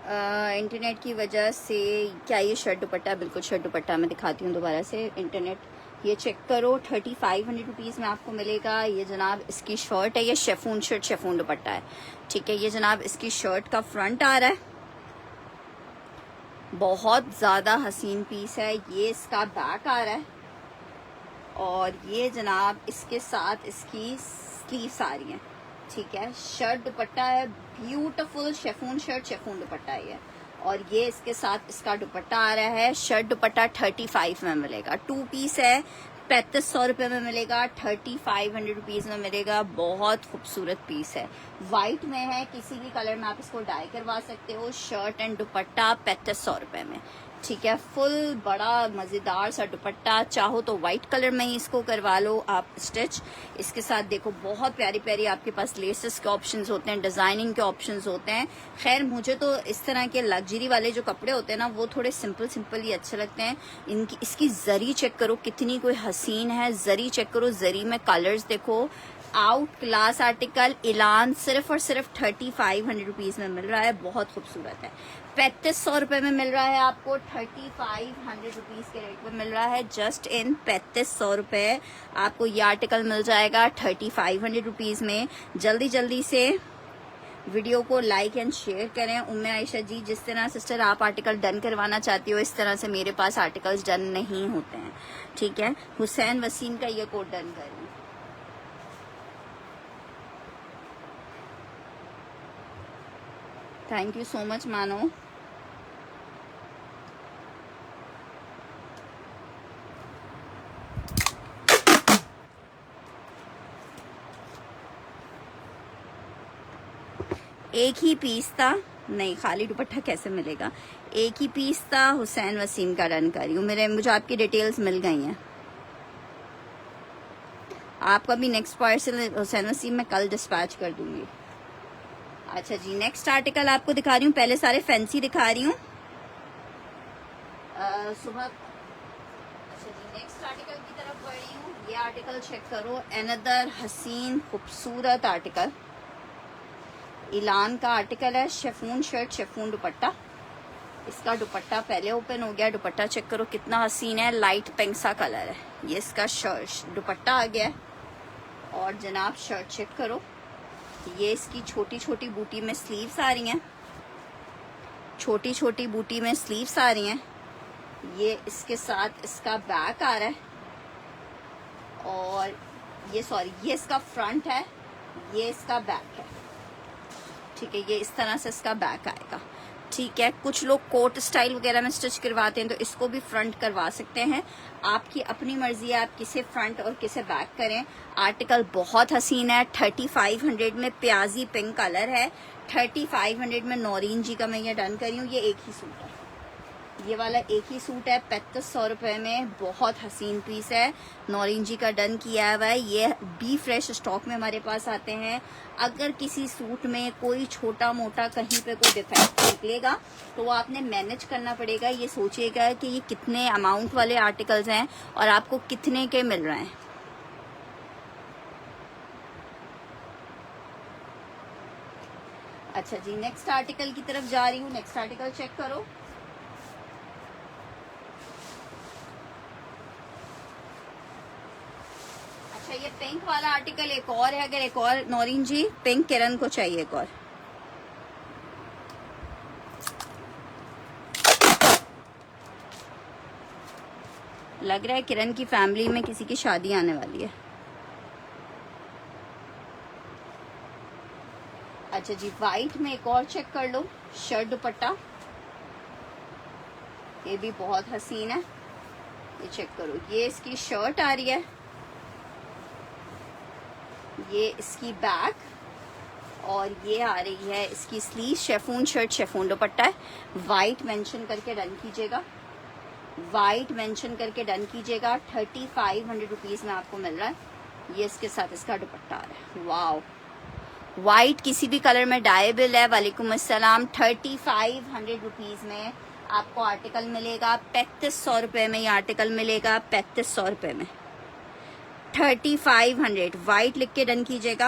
Internet की वजह से क्या ये शर्ट दुपट्टा, बिल्कुल शर्ट दुपट्टा मैं दिखाती हूँ दोबारा से। इंटरनेट ये चेक करो, 3500 रुपीज़ में आपको मिलेगा। ये जनाब इसकी शर्ट है, ये शेफून शर्ट शेफून दुपट्टा है, ठीक है। ये जनाब इसकी शर्ट का फ्रंट आ रहा है, बहुत ज़्यादा हसीन पीस है। ये इसका बैक आ रहा है और ये जनाब इसके साथ इसकी स्लीव्स आ रही हैं, ठीक है। शर्ट दुपट्टा है, ब्यूटीफुल शेफून शर्ट शेफून दुपट्टा है ये। और ये इसके साथ इसका दुपट्टा आ रहा है। शर्ट दुपट्टा 35 में मिलेगा। 2 पीस है, 3500 रुपये में मिलेगा, 3500 रुपीज़ में मिलेगा। बहुत खूबसूरत पीस है, वाइट में है, किसी भी कलर में आप इसको डाई करवा सकते हो। शर्ट एंड दुपट्टा 3500 रुपये में, ठीक है। फुल बड़ा मज़ेदार सा दुपट्टा, चाहो तो वाइट कलर में ही इसको करवा लो आप स्टिच। इसके साथ देखो बहुत प्यारी प्यारी आपके पास लेसेस के ऑप्शंस होते हैं, डिज़ाइनिंग के ऑप्शंस होते हैं। खैर मुझे तो इस तरह के लग्जरी वाले जो कपड़े होते हैं ना, वो थोड़े सिंपल सिंपल ही अच्छे लगते हैं। इसकी जरी चेक करो कितनी कोई हसीन है, जरी चेक करो, जरी में कलर्स देखो। आउट क्लास आर्टिकल, इलान सिर्फ और सिर्फ 3500 रुपीज़ में मिल रहा है, बहुत खूबसूरत है। 3500 रुपये में मिल रहा है आपको, 3500 रुपीज़ के रेट में मिल रहा है। जस्ट इन 3500 रुपये आपको ये आर्टिकल मिल जाएगा 3500 रुपीज़ में। जल्दी जल्दी से वीडियो को लाइक एंड शेयर करें। उम्मे आयशा जी, जिस तरह सिस्टर आप आर्टिकल डन करवाना चाहती हो, इस तरह से मेरे पास आर्टिकल्स डन नहीं होते हैं, ठीक है। हुसैन वसीम का ये कोड डन करें। थैंक यू सो मच मानो। एक ही पीस था, नहीं खाली दुपट्टा कैसे मिलेगा, एक ही पीस था। हुसैन वसीम का डन कर रही हूँ। मुझे आपकी डिटेल्स मिल गई हैं। आपका भी नेक्स्ट पार्सल हुसैन वसीम मैं कल डिस्पैच कर दूंगी। अच्छा जी, नेक्स्ट आर्टिकल आपको दिखा रही हूँ। पहले सारे फैंसी दिखा रही हूँ सुबह। अच्छा जी, नेक्स्ट आर्टिकल की तरफ बढ़ रही हूँ। ये आर्टिकल चेक करो, अनदर हसीन खूबसूरत आर्टिकल, इलान का आर्टिकल है। शेफून शर्ट शेफून दुपट्टा, इसका दुपट्टा पहले ओपन हो गया। दुपट्टा चेक करो कितना हसीन है, लाइट पिंक सा कलर है। ये इसका शर्ट दुपट्टा आ गया है। और जनाब शर्ट चेक करो, ये इसकी छोटी छोटी बूटी में स्लीव्स आ रही हैं, छोटी छोटी बूटी में स्लीव्स आ रही हैं। ये इसके साथ इसका बैक आ रहा है और ये इसका फ्रंट है, ये इसका बैक है, ठीक है। ये इस तरह से इसका बैक आएगा, ठीक है। कुछ लोग कोट स्टाइल वगैरह में स्टिच करवाते हैं, तो इसको भी फ्रंट करवा सकते हैं। आपकी अपनी मर्जी है, आप किसे फ्रंट और किसे बैक करें। आर्टिकल बहुत हसीन है, 3500 में प्याजी पिंक कलर है। 3500 में नौरीन जी का मैं ये डन करी हूँ। ये एक ही सूट है, ये वाला एक ही सूट है, 3500 रुपये में। बहुत हसीन पीस है, नौरीन जी का डन किया हुआ है। ये बी फ्रेश स्टॉक में हमारे पास आते हैं। अगर किसी सूट में कोई छोटा मोटा कहीं पे कोई डिफेक्ट निकलेगा तो आपने मैनेज करना पड़ेगा। ये सोचिएगा कि ये कितने अमाउंट वाले आर्टिकल्स हैं और आपको कितने के मिल रहे हैं। अच्छा जी, नेक्स्ट आर्टिकल की तरफ जा रही हूँ। नेक्स्ट आर्टिकल चेक करो, ये पिंक वाला आर्टिकल एक और है। अगर एक और नौरीन जी पिंक किरण को चाहिए एक और, लग रहा है किरण की फैमिली में किसी की शादी आने वाली है। अच्छा जी, वाइट में एक और चेक कर लो, शर्ट दुपट्टा, ये भी बहुत हसीन है। ये चेक करो, ये इसकी शर्ट आ रही है, ये इसकी बैक, और ये आ रही है इसकी स्लीव। शेफून शर्ट शेफून दुपट्टा है। वाइट मेंशन करके डन कीजिएगा, वाइट मेंशन करके डन कीजिएगा। 3500 रुपीज़ में आपको मिल रहा है। ये इसके साथ इसका दुपट्टा आ रहा है। वाओ, वाइट किसी भी कलर में डायबल है। वालेकुम अस्सलाम। 3500 रुपीज़ में आपको आर्टिकल मिलेगा। 3500 रुपये में ये आर्टिकल मिलेगा, 3500 रुपये में। 3500 वाइट लिख के डन कीजिएगा।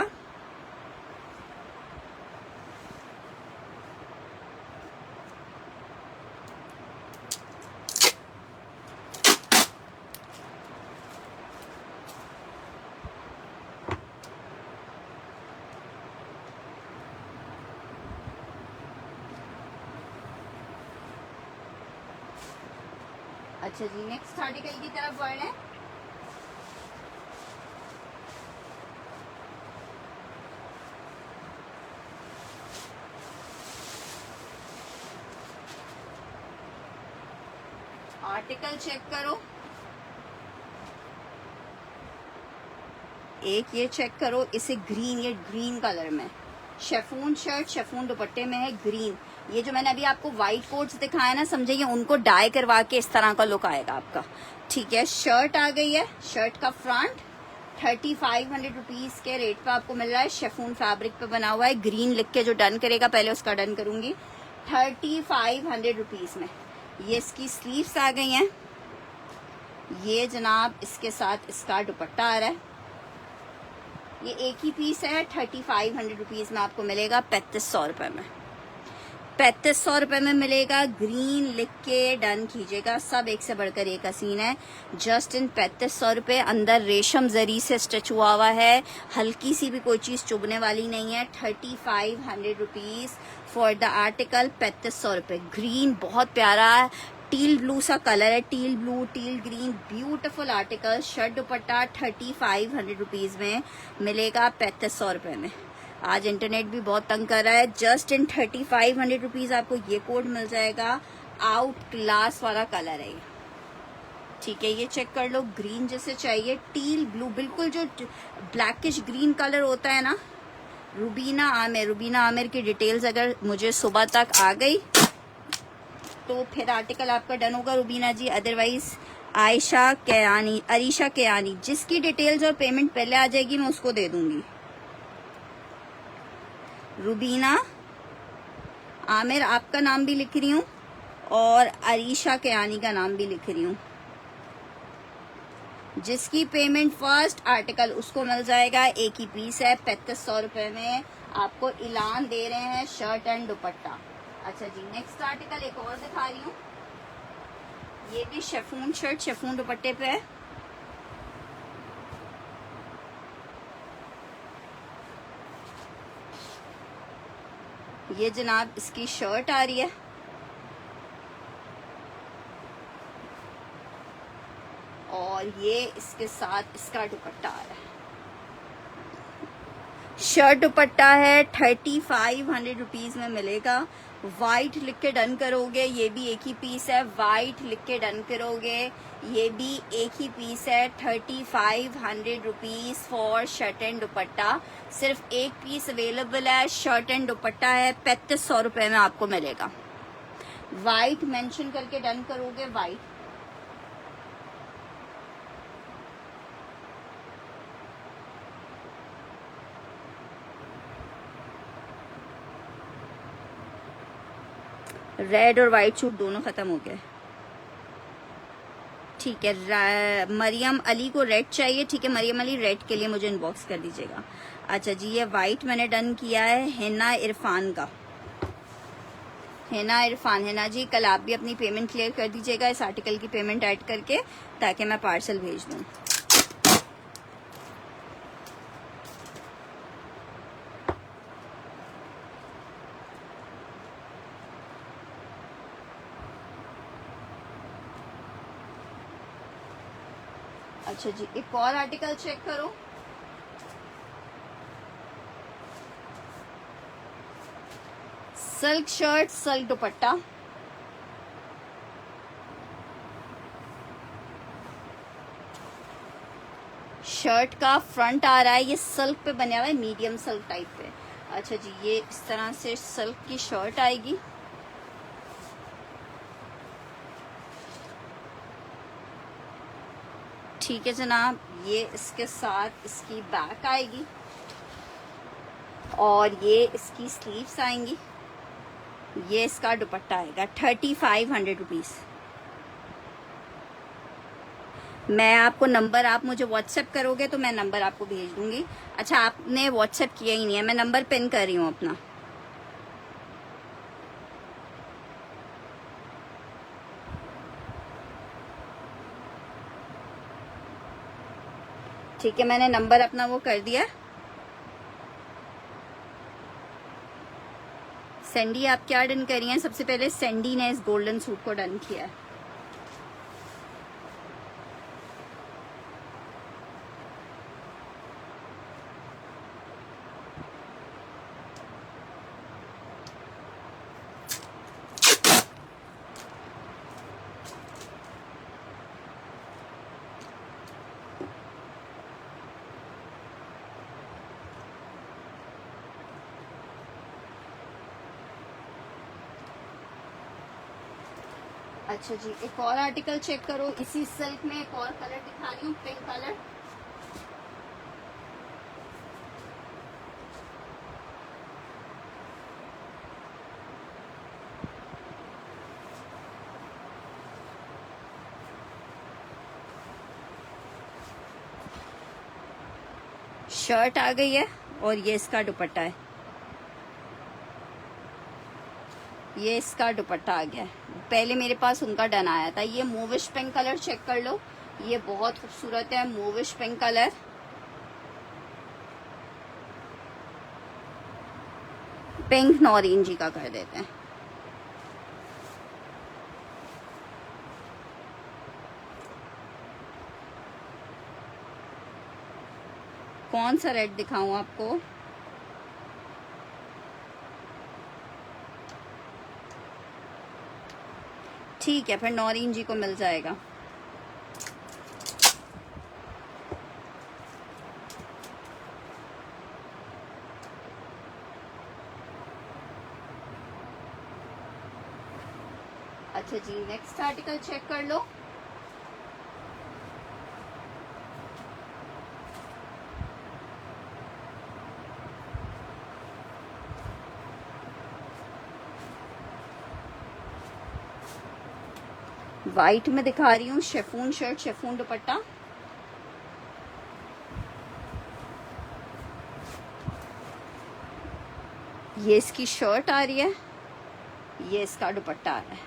अच्छा जी, नेक्स्ट आर्टिकल की तरफ बढ़ रहे हैं। आर्टिकल चेक करो, एक ये चेक करो, इसे ग्रीन, ये ग्रीन कलर में शेफून शर्ट, शेफून दुपट्टे में है ग्रीन। ये जो मैंने अभी आपको व्हाइट कोट्स दिखाया ना, समझिए उनको डाई करवा के इस तरह का लुक आएगा आपका। ठीक है, शर्ट आ गई है, शर्ट का फ्रंट 3500 रुपीज के रेट पे आपको मिल रहा है। शेफून फैब्रिक पे बना हुआ है, ग्रीन लिख के जो डन करेगा पहले उसका डन करूंगी। 3500 रुपीज में ये इसकी स्लीव्स आ गई हैं। ये जनाब इसके साथ इसका दुपट्टा आ रहा है। ये एक ही पीस है, 3500 रुपीज में आपको मिलेगा 3500 रुपए में। 3500 रुपए में मिलेगा। ग्रीन लिख के डन कीजिएगा, सब एक से बढ़कर एक हसीन है। जस्ट इन 3500 रुपए, अंदर रेशम जरी से स्टिच हुआ हुआ है, हल्की सी भी कोई चीज चुभने वाली नहीं है। 3500 रुपीज फॉर द आर्टिकल, 3500 रुपए। ग्रीन बहुत प्यारा है, टील ब्लू सा कलर है, teal blue till green, beautiful article. Shirt दुपट्टा 3500 रुपीज में मिलेगा 3500 रुपए में। आज इंटरनेट भी बहुत तंग कर रहा है। जस्ट इन 3500 रुपीज आपको ये कोड मिल जाएगा। आउट क्लास वाला कलर है ये। ठीक है, ये चेक कर लो, ग्रीन जैसे चाहिए, टील ब्लू, बिल्कुल जो ब्लैकिश ग्रीन कलर होता है ना। रुबीना आमिर, रुबीना आमिर की डिटेल्स अगर मुझे सुबह तक आ गई तो फिर आर्टिकल आपका डन होगा रुबीना जी। अदरवाइज आयशा कयानी, अरीशा कयानी, जिसकी डिटेल्स और पेमेंट पहले आ जाएगी मैं उसको दे दूंगी। रुबीना आमिर आपका नाम भी लिख रही हूँ और अरीशा कयानी का नाम भी लिख रही हूँ। जिसकी पेमेंट फर्स्ट आर्टिकल उसको मिल जाएगा। एक ही पीस है, 3500 रुपए में आपको ऐलान दे रहे हैं, शर्ट एंड दुपट्टा। अच्छा जी, नेक्स्ट आर्टिकल एक और दिखा रही हूँ। ये भी शेफून शर्ट शेफून दुपट्टे पे है। ये जनाब इसकी शर्ट आ रही है और ये इसके साथ इसका दुपट्टा आ रहा है। शर्ट दुपट्टा है, 3500 रुपीज में मिलेगा। वाइट लिख के डन करोगे, ये भी एक ही पीस है। वाइट लिख के डन करोगे, ये भी एक ही पीस है। 3500 रुपीज फॉर शर्ट एंड दुपट्टा। सिर्फ एक पीस अवेलेबल है, शर्ट एंड दुपट्टा है, 3500 रुपए में आपको मिलेगा। वाइट मेंशन करके डन करोगे, वाइट। रेड और वाइट सूट दोनों खत्म हो गए। ठीक है, मरियम अली को रेड चाहिए। ठीक है, मरियम अली रेड के लिए मुझे इनबॉक्स कर दीजिएगा। अच्छा जी, ये वाइट मैंने डन किया है हिना इरफान का। हिना इरफान, हिना जी कल आप भी अपनी पेमेंट क्लियर कर दीजिएगा इस आर्टिकल की पेमेंट ऐड करके, ताकि मैं पार्सल भेज दूँ। अच्छा जी, एक और आर्टिकल चेक करो। सिल्क शर्ट सिल्क दुपट्टा, शर्ट का फ्रंट आ रहा है, ये सिल्क पे बना हुआ है, मीडियम सिल्क टाइप पे। अच्छा जी, ये इस तरह से सिल्क की शर्ट आएगी। ठीक है जनाब, ये इसके साथ इसकी बैक आएगी और ये इसकी स्लीव्स आएंगी। ये इसका दुपट्टा आएगा। 3500 रुपीज। मैं आपको नंबर, आप मुझे व्हाट्सएप करोगे तो मैं नंबर आपको भेज दूंगी। अच्छा, आपने व्हाट्सएप किया ही नहीं है, मैं नंबर पिन कर रही हूँ अपना। ठीक है, मैंने नंबर अपना वो कर दिया। सैंडी आप क्या डन करी हैं? सबसे पहले सैंडी ने इस गोल्डन सूट को डन किया है। अच्छा जी, एक और आर्टिकल चेक करो। इसी सिल्क में एक और कलर दिखा रही हूँ, पिंक कलर। शर्ट आ गई है और ये इसका दुपट्टा है। ये इसका दुपट्टा आ गया है। पहले मेरे पास उनका डन आया था। ये मूविश पिंक कलर चेक कर लो, ये बहुत खूबसूरत है, मूविश पिंक कलर। पिंक नॉरेंजी का कर देते हैं। कौन सा रेड दिखाऊं आपको? ठीक है, फिर नॉरेंजी को मिल जाएगा। अच्छा जी, नेक्स्ट आर्टिकल चेक कर लो। वाइट में दिखा रही हूँ, शेफून शर्ट, शेफून दुपट्टा। ये इसकी शर्ट आ रही है, ये इसका दुपट्टा आ रहा है।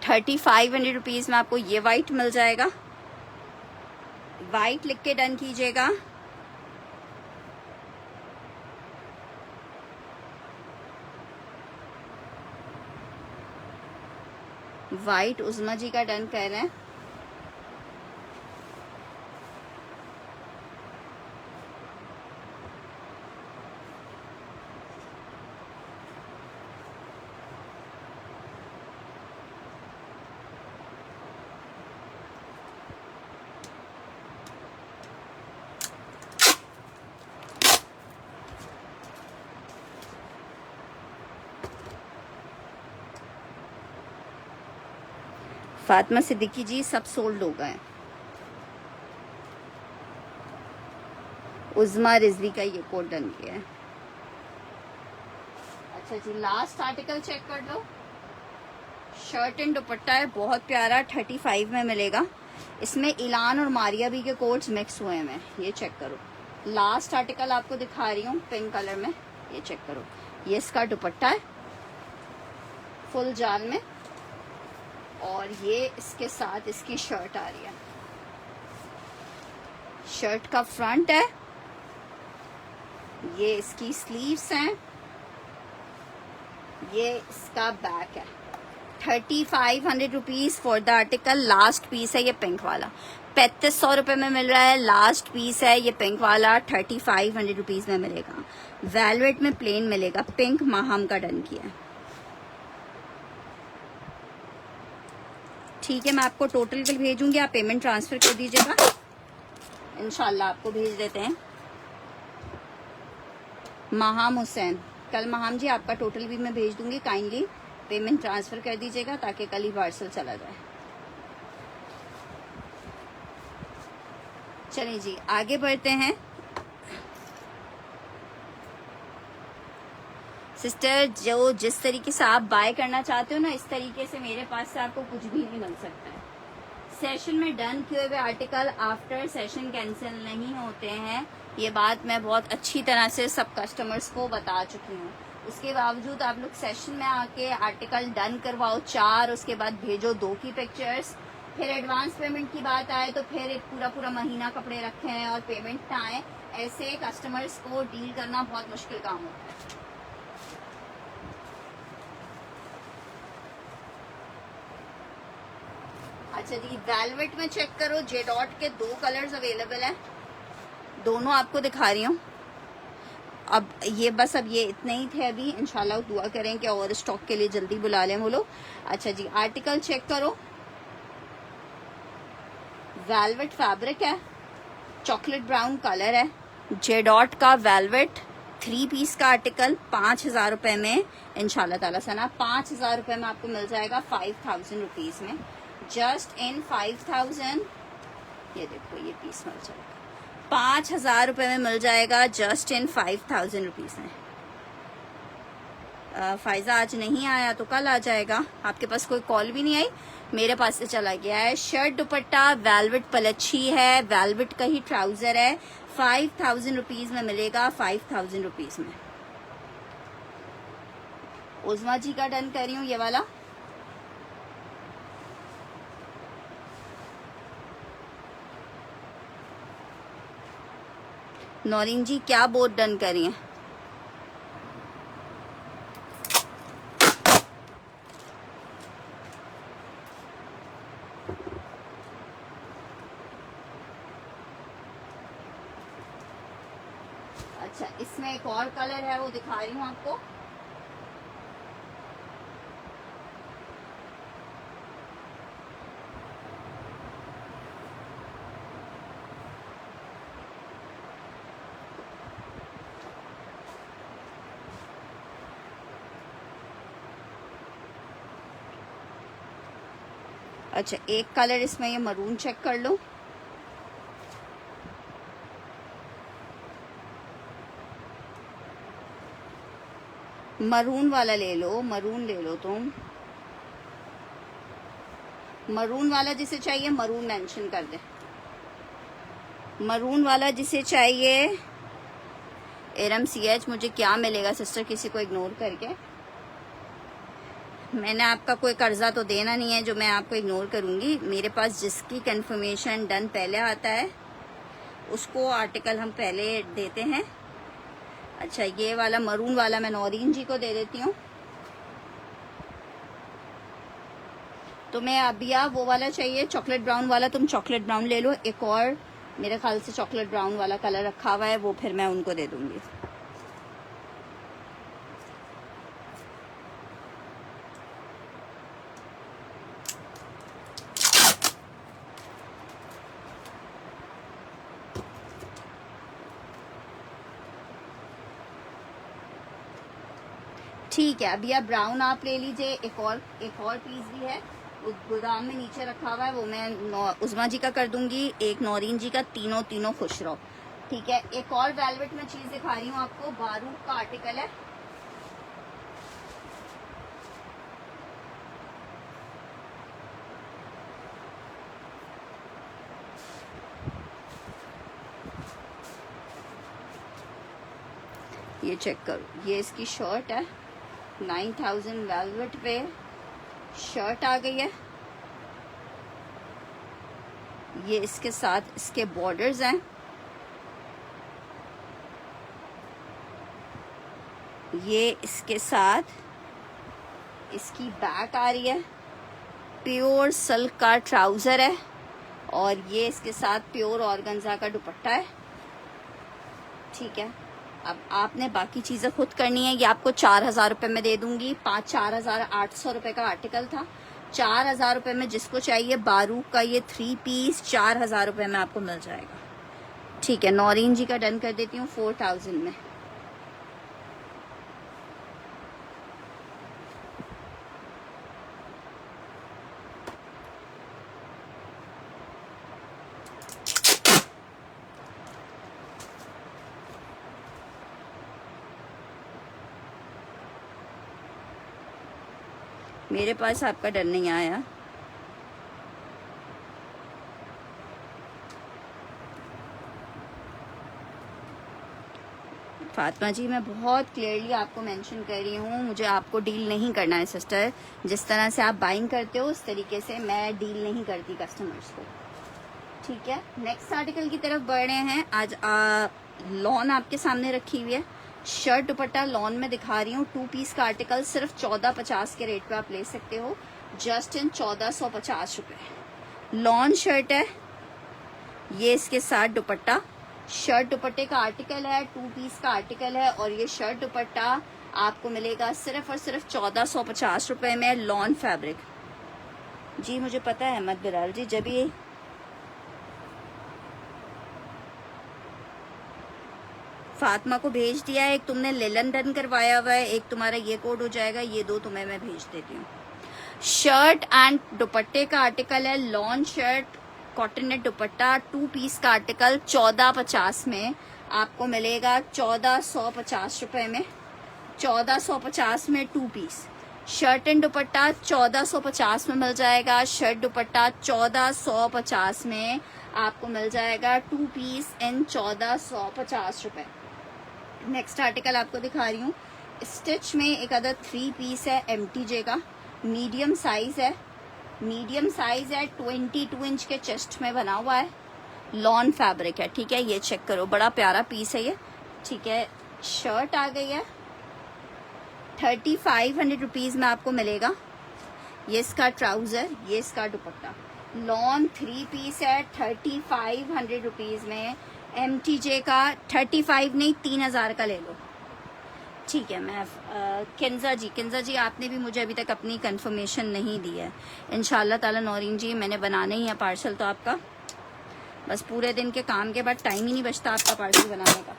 ₹3500 में आपको ये वाइट मिल जाएगा। वाइट लिख के डन कीजिएगा। वाइट उज़मा जी का डन कर रहे हैं। फातिमा सिद्दीकी जी, सब सोल्ड हो गए। उज़मा रिजवी का ये कोड डन किया है। अच्छा जी, लास्ट आर्टिकल चेक कर लो। शर्ट एंड दुपट्टा है, बहुत प्यारा, 35 में मिलेगा। इसमें इलान और मारिया भी के कोड्स मिक्स हुए हैं। ये चेक करो। लास्ट आर्टिकल आपको दिखा रही हूँ पिंक कलर में, ये चेक करो। ये इसका दुपट्टा है फुल जाल में, और ये इसके साथ इसकी शर्ट आ रही है। शर्ट का फ्रंट है, ये इसकी स्लीव्स हैं, ये इसका बैक है। ₹3500 for the article. Last piece है ये पिंक वाला, ₹3500 में मिल रहा है। लास्ट पीस है ये पिंक वाला, ₹3500 में मिलेगा। वेलवेट में प्लेन मिलेगा। पिंक माहम का डन किया है। ठीक है, मैं आपको टोटल बिल भेजूंगी, आप पेमेंट ट्रांसफर कर दीजिएगा, इंशाल्लाह आपको भेज देते हैं। महाम हुसैन, कल महाम जी आपका टोटल भी मैं भेज दूंगी, काइंडली पेमेंट ट्रांसफर कर दीजिएगा ताकि कल ही पार्सल चला जाए। चलिए जी, आगे बढ़ते हैं। सिस्टर, जो जिस तरीके से आप बाय करना चाहते हो ना, इस तरीके से मेरे पास से आपको कुछ भी नहीं मिल सकता है। सेशन में डन किए हुए आर्टिकल आफ्टर सेशन कैंसिल नहीं होते हैं, ये बात मैं बहुत अच्छी तरह से सब कस्टमर्स को बता चुकी हूँ। उसके बावजूद आप लोग सेशन में आके आर्टिकल डन करवाओ 4, उसके बाद भेजो 2 की पिक्चर्स, फिर एडवांस पेमेंट की बात आए तो फिर एक पूरा महीना कपड़े रखे हैं और पेमेंट ना आए। ऐसे कस्टमर्स को डील करना बहुत मुश्किल काम होता है। अच्छा जी, वेलवेट में चेक करो, जे डॉट के 2 कलर्स अवेलेबल हैं, दोनों आपको दिखा रही हूँ। अब ये बस, अब ये इतने ही थे अभी, इंशाल्लाह दुआ करें कि और स्टॉक के लिए जल्दी बुला लें वो लोग। अच्छा जी, आर्टिकल चेक करो। वेलवेट फैब्रिक है, चॉकलेट ब्राउन कलर है, जे डॉट का वेलवेट 3 पीस का आर्टिकल 5,000 रुपए में इंशाल्लाह ताला सना 5,000 रुपए में आपको मिल जाएगा 5,000 रुपीज में। जस्ट इन 5,000 ये देखो ये पीस मिल जाएगा 5,000 रुपए में मिल जाएगा जस्ट इन 5,000 रुपीज में। फायजा आज नहीं आया तो कल आ जाएगा। आपके पास कोई कॉल भी नहीं आई, मेरे पास से चला गया है। शर्ट दुपट्टा वेलवेट पलच्छी है, वेलवेट का ही ट्राउजर है, 5,000 रुपीज में मिलेगा 5,000 रुपीज में। उज़मा जी का डन कर रही हूँ ये वाला। नौरीन जी क्या बोर्ड डन करी है? अच्छा इसमें एक और कलर है वो दिखा रही हूँ आपको। अच्छा एक कलर इसमें ये मरून चेक कर लो। मरून वाला ले लो, मरून ले लो तुम। मरून वाला जिसे चाहिए मरून मेंशन कर दे। मरून वाला जिसे चाहिए। एरम CH मुझे क्या मिलेगा सिस्टर किसी को इग्नोर करके? मैंने आपका कोई कर्जा तो देना नहीं है जो मैं आपको इग्नोर करूंगी। मेरे पास जिसकी कंफर्मेशन डन पहले आता है उसको आर्टिकल हम पहले देते हैं। अच्छा ये वाला मरून वाला मैं नौरीन जी को दे देती हूँ। तुम्हें अबिया वो वाला चाहिए चॉकलेट ब्राउन वाला, तुम चॉकलेट ब्राउन ले लो। एक और मेरे ख्याल से चॉकलेट ब्राउन वाला कलर रखा हुआ है वो फिर मैं उनको दे दूंगी। ठीक है अभी आप ब्राउन आप ले लीजिए। एक और पीस भी है वो गोदाम में नीचे रखा हुआ है वो मैं उज़मा जी का कर दूंगी, एक नौरीन जी का। तीनों खुश रहो। ठीक है एक और वेलवेट में चीज दिखा रही हूँ आपको। बारूक का आर्टिकल है। ये चेक करो ये इसकी शर्ट है 9,000 वेलवेट पे शर्ट आ गई है। ये इसके साथ इसके बॉर्डर्स हैं। ये इसके साथ इसकी बैक आ रही है। प्योर सिल्क का ट्राउजर है और ये इसके साथ प्योर ऑर्गेन्जा का दुपट्टा है। ठीक है अब आपने बाकी चीजें खुद करनी है। ये आपको 4,000 रुपए में दे दूंगी। 4,800 रुपए का आर्टिकल था। 4,000 रुपए में जिसको चाहिए बारूक का ये 3 पीस 4,000 रुपए में आपको मिल जाएगा। ठीक है नौरीन जी का डन कर देती हूँ 4,000 में। मेरे पास आपका डर नहीं आया। फातिमा जी मैं बहुत क्लियरली आपको मेंशन कर रही हूँ, मुझे आपको डील नहीं करना है सिस्टर। जिस तरह से आप बाइंग करते हो उस तरीके से मैं डील नहीं करती कस्टमर्स को। ठीक है नेक्स्ट आर्टिकल की तरफ बढ़ रहे हैं। आज लॉन आपके सामने रखी हुई है। शर्ट दुपट्टा लॉन में दिखा रही हूँ। 2 पीस का आर्टिकल सिर्फ 1450 के रेट पे आप ले सकते हो। जस्ट इन 1450 रुपए लॉन शर्ट है। ये इसके साथ दुपट्टा। शर्ट दुपट्टे का आर्टिकल है 2 पीस का आर्टिकल है और ये शर्ट दुपट्टा आपको मिलेगा सिर्फ और सिर्फ 1450 रुपए में। Lawn fabric. जी मुझे पता है अहमद बिलाल जी जब ये फातिमा को भेज दिया है। एक तुमने लेलन डन करवाया हुआ है, एक तुम्हारा ये कोड हो जाएगा, ये दो तुम्हें मैं भेज देती हूँ। शर्ट एंड दुपट्टे का आर्टिकल है, lawn shirt cotton net dupatta 2 piece का आर्टिकल 1450 में आपको मिलेगा 1450 रुपए में। 1450 में 2 पीस शर्ट एंड दुपट्टा 1450 में मिल जाएगा। शर्ट दुपट्टा 1450 में आपको मिल जाएगा 2 पीस इन 1450 रुपए। नेक्स्ट आर्टिकल आपको दिखा रही हूँ, स्टिच में एक अदर 3 पीस है MTJ का, मीडियम साइज है। मीडियम साइज है, 22 इंच के चेस्ट में बना हुआ है, लॉन फैब्रिक है। ठीक है, ये चेक करो, बड़ा प्यारा पीस है ये। ठीक है, शर्ट आ गई है, 3500 रुपीज में आपको मिलेगा। ये इसका ट्राउजर, ये इसका दुपट्टा, लॉन 3 पीस है 3500 रुपीज में। MTJ का 35 नहीं 3000 का ले लो। ठीक है, मैं किंजा जी आपने भी मुझे अभी तक अपनी कंफर्मेशन नहीं दी है। इंशाल्लाह ताला नौरीन जी मैंने बनाना ही है पार्सल, तो आपका बस पूरे दिन के काम के बाद टाइम ही नहीं बचता आपका पार्सल बनाने का।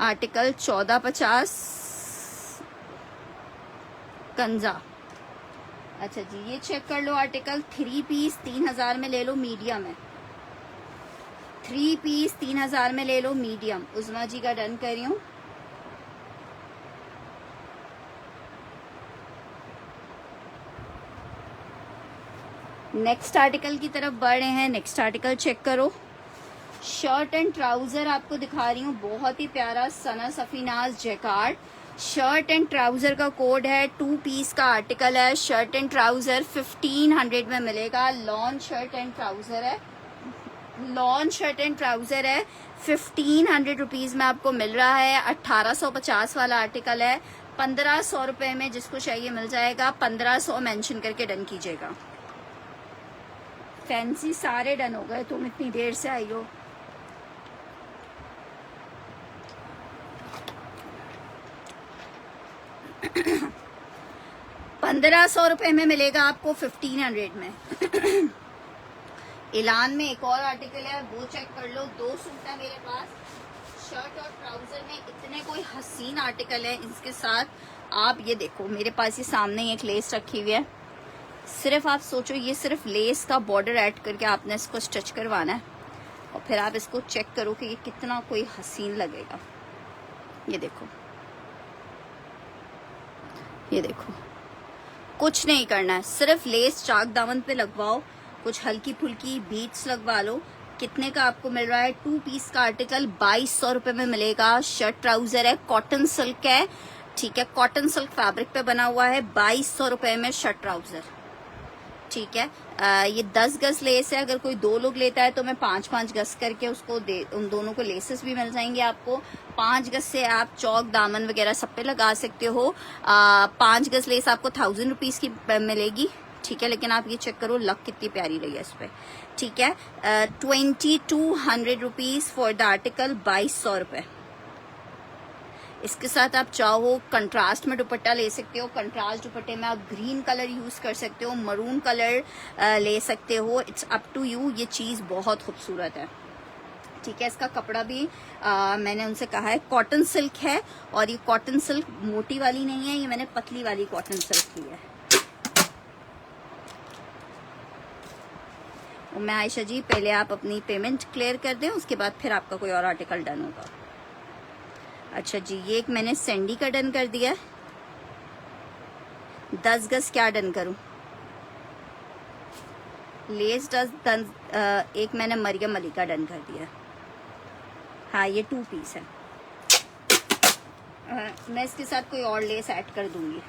आर्टिकल 1450 कंजा। अच्छा जी, ये चेक कर लो, आर्टिकल 3 पीस 3000 में ले लो, मीडियम है। 3 पीस 3000 में ले लो, मीडियम। उज़मा जी का डन कर रही हूँ। नेक्स्ट आर्टिकल की तरफ बढ़ रहे हैं। नेक्स्ट आर्टिकल चेक करो, शर्ट एंड ट्राउजर आपको दिखा रही हूँ, बहुत ही प्यारा Sana Safinaz jacquard. Shirt and trouser का कोड है, 2 पीस का आर्टिकल है। शर्ट एंड ट्राउजर 1500 में मिलेगा। लॉन शर्ट एंड ट्राउजर है, लॉन शर्ट एंड ट्राउजर है, 1500 रुपीज में आपको मिल रहा है। 1850 वाला आर्टिकल है, 1500 रुपए में जिसको चाहिए मिल जाएगा। 1500 मेंशन करके डन कीजिएगा। फैंसी सारे डन हो गए, तुम इतनी देर से आई हो। ₹1500 में मिलेगा आपको 1500 में। इलान में एक और आर्टिकल है, वो चेक कर लो। 2 सूट है मेरे पास, शर्ट और ट्राउजर में। इतने कोई हसीन आर्टिकल है इसके साथ। आप ये देखो, मेरे पास ये सामने एक लेस रखी हुई है। सिर्फ आप सोचो, ये सिर्फ लेस का बॉर्डर ऐड करके आपने इसको स्टिच करवाना है, और फिर आप इसको चेक करो कि ये कितना कोई हसीन लगेगा। ये देखो, ये देखो, कुछ नहीं करना है, सिर्फ लेस चाक दामन पे लगवाओ, कुछ हल्की फुल्की बीट्स लगवा लो। कितने का आपको मिल रहा है? 2 पीस का आर्टिकल 2200 रुपए में मिलेगा। शर्ट ट्राउजर है, कॉटन सिल्क है। ठीक है, कॉटन सिल्क फैब्रिक पे बना हुआ है। 2200 रुपए में शर्ट ट्राउजर। ठीक है, ये 10 गज लेस है। अगर कोई 2 लोग लेता है तो मैं 5-5 गज करके उसको दे, उन दोनों को लेसेस भी मिल जाएंगे आपको। 5 गज से आप चौक दामन वगैरह सब पे लगा सकते हो। 5 गज लेस आपको 1000 रुपीज की मिलेगी। ठीक है, लेकिन आप ये चेक करो लक कितनी प्यारी रही है इस पे। ठीक है, 2200 रुपीज फॉर द आर्टिकल, 2200 रुपए। इसके साथ आप चाहो कंट्रास्ट में दुपट्टा ले सकते हो। कंट्रास्ट दुपट्टे में आप ग्रीन कलर यूज कर सकते हो, मरून कलर ले सकते हो, इट्स अप टू यू। ये चीज बहुत खूबसूरत है। ठीक है, इसका कपड़ा भी मैंने उनसे कहा है कॉटन सिल्क है, और ये कॉटन सिल्क मोटी वाली नहीं है, ये मैंने पतली वाली कॉटन सिल्क ली है। मैं आयशा जी, पहले आप अपनी पेमेंट क्लियर कर दें, उसके बाद फिर आपका कोई और आर्टिकल डन होगा। अच्छा जी, ये एक मैंने सैंडी का डन कर दिया है। 10 गज क्या डन करूं? लेस 10, एक मैंने मरियम अली का डन कर दिया। हाँ, ये 2 पीस है। मैं इसके साथ कोई और लेस ऐड कर दूंगी।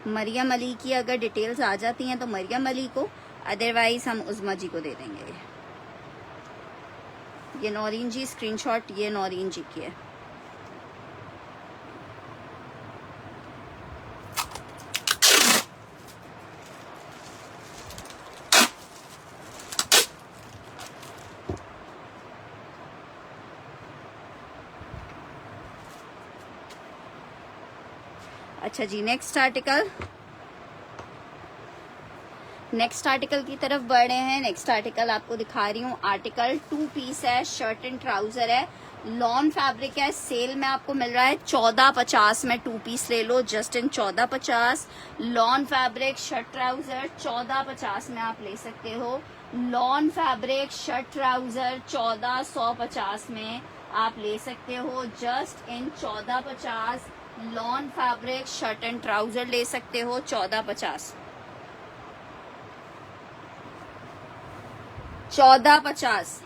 मरियम अली की अगर डिटेल्स आ जाती हैं तो मरियम अली को, अदरवाइज हम उज़मा जी को दे देंगे। ये नौरीन जी स्क्रीनशॉट, ये नौरीन जी की है। अच्छा जी, नेक्स्ट आर्टिकल नेक्स्ट आर्टिकल की तरफ बढ़ रहे हैं। नेक्स्ट आर्टिकल आपको दिखा रही हूँ। आर्टिकल 2 पीस है, शर्ट एंड ट्राउजर है, लॉन फैब्रिक है। सेल में आपको मिल रहा है 1450 में 2 पीस ले लो, just in 1450। Lawn fabric shirt trouser 1450 में आप ले सकते हो। लॉन फैब्रिक शर्ट ट्राउजर 1450 में आप ले सकते हो, just in 1450। Lawn fabric shirt and trouser ले सकते हो 1450। 1450।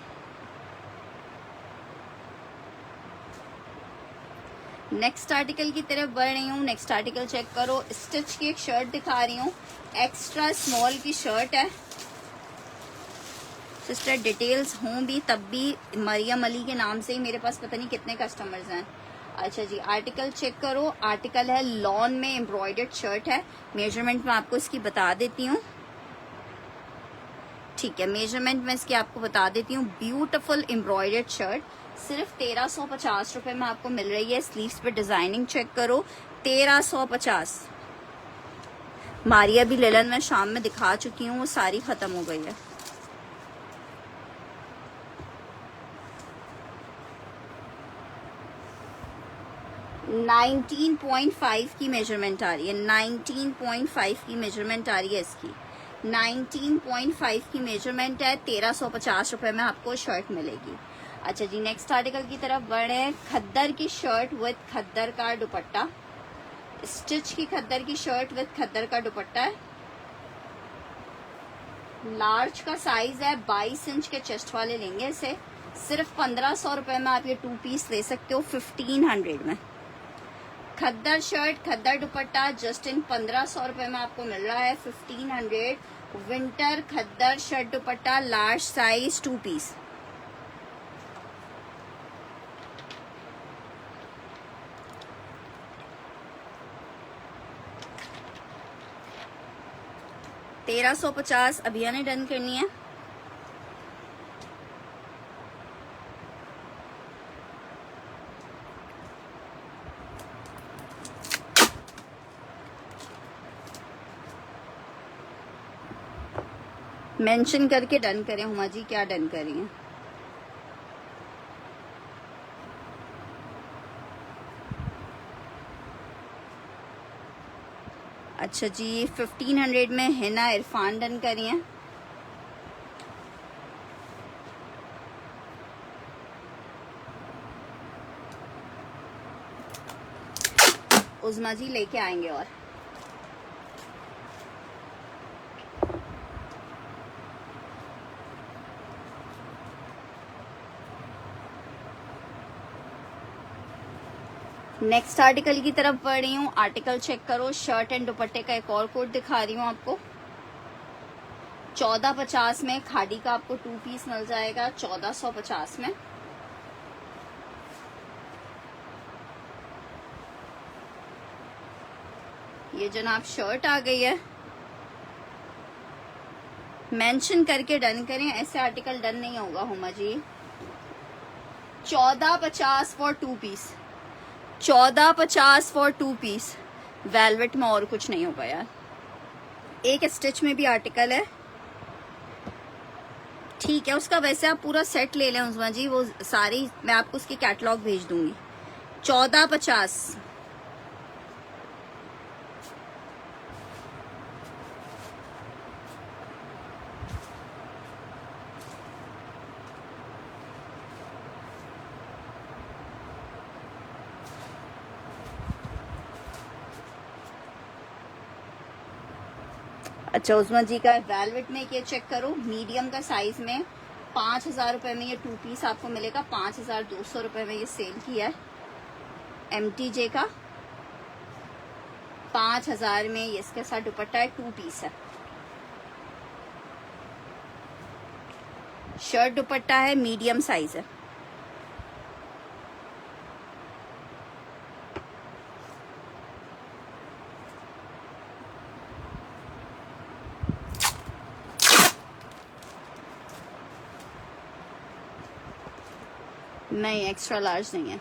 नेक्स्ट आर्टिकल की तरफ बढ़ रही हूँ। नेक्स्ट आर्टिकल चेक करो। स्टिच की एक शर्ट दिखा रही हूँ, एक्स्ट्रा स्मॉल की शर्ट है। सिस्टर डिटेल्स हों भी तब भी मरियम अली के नाम से ही मेरे पास पता नहीं कितने कस्टमर्स हैं। अच्छा जी, आर्टिकल चेक करो। आर्टिकल है लॉन में, एम्ब्रॉयडर्ड शर्ट है। मेजरमेंट मैं आपको इसकी बता देती हूँ, ठीक है। मेजरमेंट में इसकी आपको बता देती हूँ। ब्यूटीफुल एम्ब्रॉयडर्ड शर्ट सिर्फ 1350 रुपए में आपको मिल रही है। स्लीव्स पे डिजाइनिंग चेक करो, 1350। मारिया भी लिलन में शाम में दिखा चुकी हूँ, वो सारी खत्म हो गई है। $19.5 की मेजरमेंट आ रही है, 19.5 की मेजरमेंट आ रही है इसकी। 19.5 की मेजरमेंट है, 1350 रुपए में आपको शर्ट मिलेगी। अच्छा जी, नेक्स्ट आर्टिकल की तरफ बढ़े। खद्दर की शर्ट विद खद्दर का दुपट्टा, स्टिच की खद्दर की शर्ट विद खद्दर का दुपट्टा है। लार्ज का साइज है, 22 इंच के चेस्ट वाले लेंगे इसे। सिर्फ 1500 रुपए में आप ये 2 पीस ले सकते हो, 1500 में। खद्दर shirt khaddar dupatta just in 1500 रुपए में आपको मिल रहा है, 1500। Winter khaddar shirt dupatta large size 2 piece. $1350। अभिया ने डन करनी है। मेंशन करके डन करें। हुमा जी क्या डन करी हैं? अच्छा जी, 1500 में हिना इरफान डन करी हैं। उज़मा जी लेके आएंगे। और नेक्स्ट आर्टिकल की तरफ बढ़ रही हूँ। आर्टिकल चेक करो। शर्ट एंड दुपट्टे का एक और कोड दिखा रही हूँ आपको। 1450 में खादी का आपको 2 पीस मिल जाएगा, 1450 में। ये जनाब शर्ट आ गई है। मेंशन करके डन करें, ऐसे आर्टिकल डन नहीं होगा Huma ji. 1450 for 2 piece, 1450 for 2 piece. Velvet में और कुछ नहीं होगा यार। एक स्टिच में भी आर्टिकल है, ठीक है। उसका वैसे आप पूरा सेट ले लें उस्मा जी, वो सारी मैं आपको उसकी कैटलॉग भेज दूंगी। 1450। अच्छा, उस्मा जी का वेलवेट में ये चेक करो। मीडियम का साइज में 5000 रुपए में ये 2 पीस आपको मिलेगा। 5200 रुपए में ये सेल किया है। MTJ का 5000 में ये इसके साथ दुपट्टा है, 2 पीस है। शर्ट दुपट्टा है, मीडियम साइज है। नहीं, एक्स्ट्रा लार्ज नहीं है।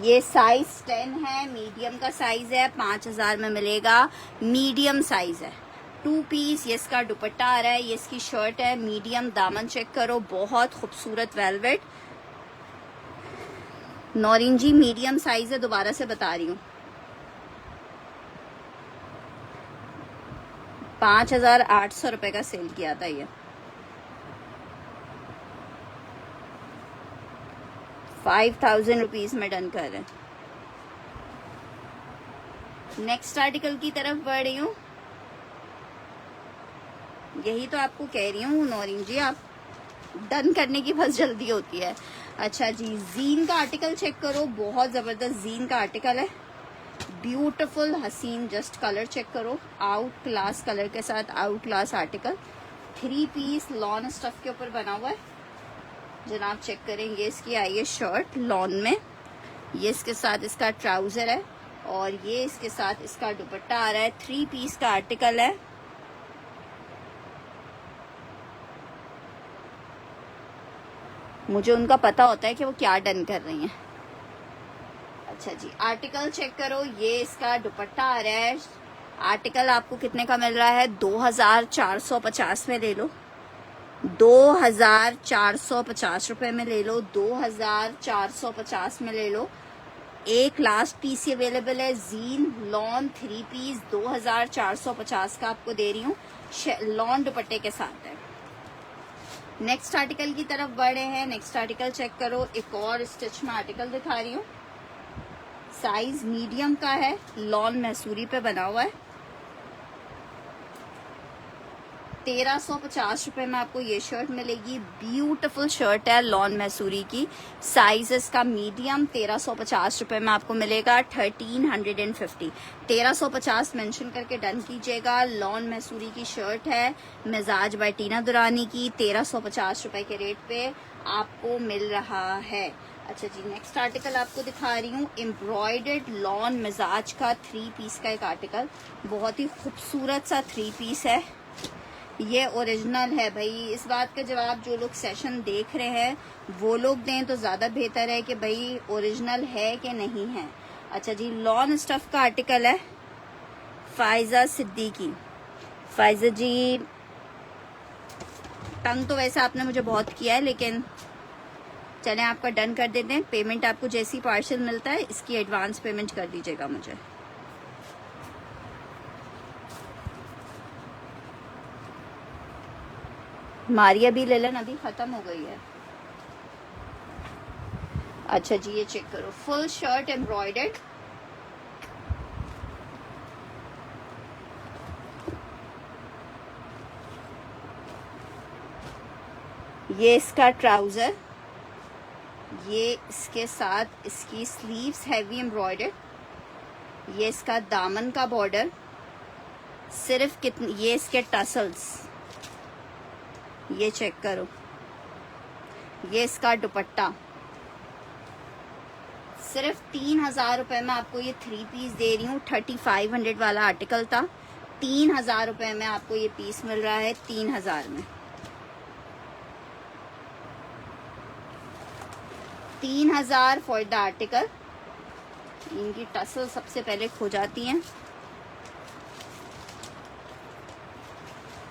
ये साइज 10 है, मीडियम का साइज है, 5000 में मिलेगा, मीडियम साइज है। 2 पीस। ये इसका दुपट्टा आ रहा है, ये इसकी शर्ट है, मीडियम। दामन चेक करो, बहुत खूबसूरत वेलवेट। नौरीन जी मीडियम साइज है, दोबारा से बता रही हूँ। 5800 रुपए का सेल किया था ये। 5000 रुपीज में डन कर रहे हैं। नेक्स्ट आर्टिकल की तरफ बढ़ रही हूँ। यही तो आपको कह रही हूँ नौरीन जी, आप डन करने की बस जल्दी होती है। अच्छा जी, जीन का आर्टिकल चेक करो, बहुत जबरदस्त जीन का आर्टिकल है, ब्यूटीफुल हसीन। जस्ट कलर चेक करो, आउट क्लास कलर के साथ out class article. 3 piece lawn stuff के ऊपर बना हुआ है जनाब, चेक करें। ये इसकी आई है शर्ट लॉन में, ये इसके साथ इसका ट्राउजर है, और ये इसके साथ इसका दुपट्टा आ रहा है। 3 पीस का आर्टिकल है। मुझे उनका पता होता है कि वो क्या डन कर रही हैं। अच्छा जी, आर्टिकल चेक करो, ये इसका दुपट्टा आ रहा है। आर्टिकल आपको कितने का मिल रहा है? 2450 में ले लो, 2450 रुपए में ले लो, 2450 में ले लो। एक लास्ट पीस अवेलेबल है, जीन लॉन 3 पीस 2450 का आपको दे रही हूँ, लॉन दुपट्टे के साथ है। नेक्स्ट आर्टिकल की तरफ बढ़े हैं। नेक्स्ट आर्टिकल चेक करो, एक और स्टिच में आर्टिकल दिखा रही हूँ। साइज मीडियम का है, लॉन मैसूरी पे बना हुआ है। 1350 रुपए में आपको ये शर्ट मिलेगी। ब्यूटीफुल शर्ट है लॉन मैसूरी की, साइज इसका मीडियम। 1350 रुपए में आपको मिलेगा। 1350, 1350 मेंशन करके डन कीजिएगा। लॉन मैसूरी की शर्ट है, मिजाज बाय टीना दुरानी की, 1350 रुपए के रेट पे आपको मिल रहा है। अच्छा जी, नेक्स्ट आर्टिकल आपको दिखा रही हूँ, एम्ब्रॉयडर्ड लॉन मिजाज का 3 पीस का एक आर्टिकल, बहुत ही खूबसूरत सा 3 पीस है। ये ओरिजिनल है भाई। इस बात का जवाब जो लोग सेशन देख रहे हैं वो लोग दें तो ज़्यादा बेहतर है कि भाई ओरिजिनल है कि नहीं है। अच्छा जी, लॉन स्टफ का आर्टिकल है, फायजा सिद्दीकी। फायजा जी, तंग तो वैसे आपने मुझे बहुत किया है, लेकिन चलें आपका डन कर देते हैं। पेमेंट आपको जैसी पार्सल मिलता है इसकी एडवांस पेमेंट कर दीजिएगा मुझे। मारिया भी ले लेना, अभी खत्म हो गई है। अच्छा जी, ये चेक करो, फुल शर्ट एम्ब्रॉयडर्ड, ये इसका ट्राउजर, ये इसके साथ इसकी स्लीव्स हैवी एम्ब्रॉयडर्ड, ये इसका दामन का बॉर्डर, सिर्फ कितने, ये इसके टसल्स, ये चेक करो, ये इसका दुपट्टा। सिर्फ 3000 रुपए में आपको ये 3 पीस दे रही हूँ। 3500 वाला आर्टिकल था, 3000 रुपए में आपको ये पीस मिल रहा है, 3000 में। 3000 फॉर द आर्टिकल। इनकी टसल सबसे पहले खो जाती हैं।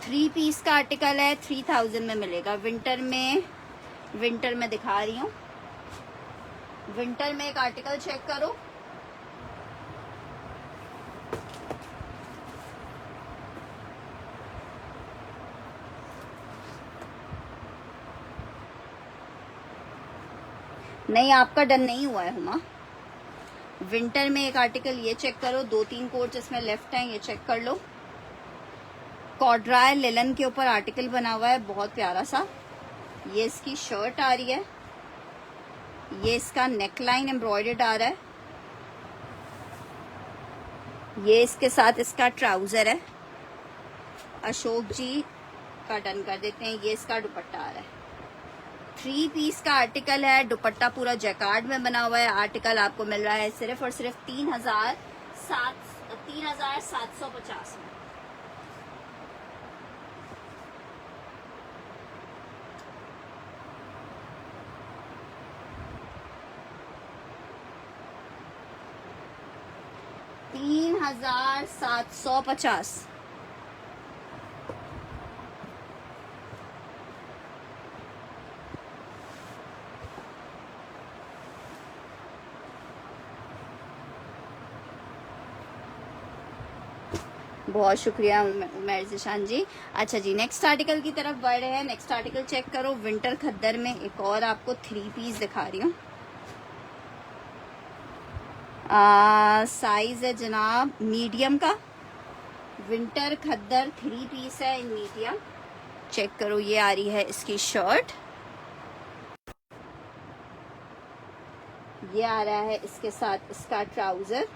3 पीस का आर्टिकल है, 3000 में मिलेगा। विंटर में दिखा रही हूँ। विंटर में एक आर्टिकल चेक करो, नहीं आपका डन नहीं हुआ है हुमा। विंटर में एक आर्टिकल ये चेक करो, 2-3 कोट्स इसमें लेफ्ट हैं, ये चेक कर लो। कॉर्ड्राय लेलन के ऊपर आर्टिकल बना हुआ है, बहुत प्यारा सा। ये इसकी शर्ट आ रही है, ये इसका नेकलाइन एम्ब्रॉयडर्ड आ रहा है, ये इसके साथ इसका ट्राउजर है। अशोक जी का डन कर देते हैं। ये इसका दुपट्टा आ रहा है, 3 पीस का आर्टिकल है, दुपट्टा पूरा जैकार्ड में बना हुआ है। आर्टिकल आपको मिल रहा है सिर्फ और सिर्फ 3750 में। 3,750। बहुत शुक्रिया उमर जिशान जी। अच्छा जी, नेक्स्ट आर्टिकल की तरफ बढ़ रहे हैं। नेक्स्ट आर्टिकल चेक करो, विंटर खद्दर में एक और आपको 3 पीस दिखा रही हूँ। साइज है जनाब मीडियम का, विंटर खद्दर 3 पीस है इन मीडियम। चेक करो, ये आ रही है इसकी शर्ट, ये आ रहा है इसके साथ इसका ट्राउजर,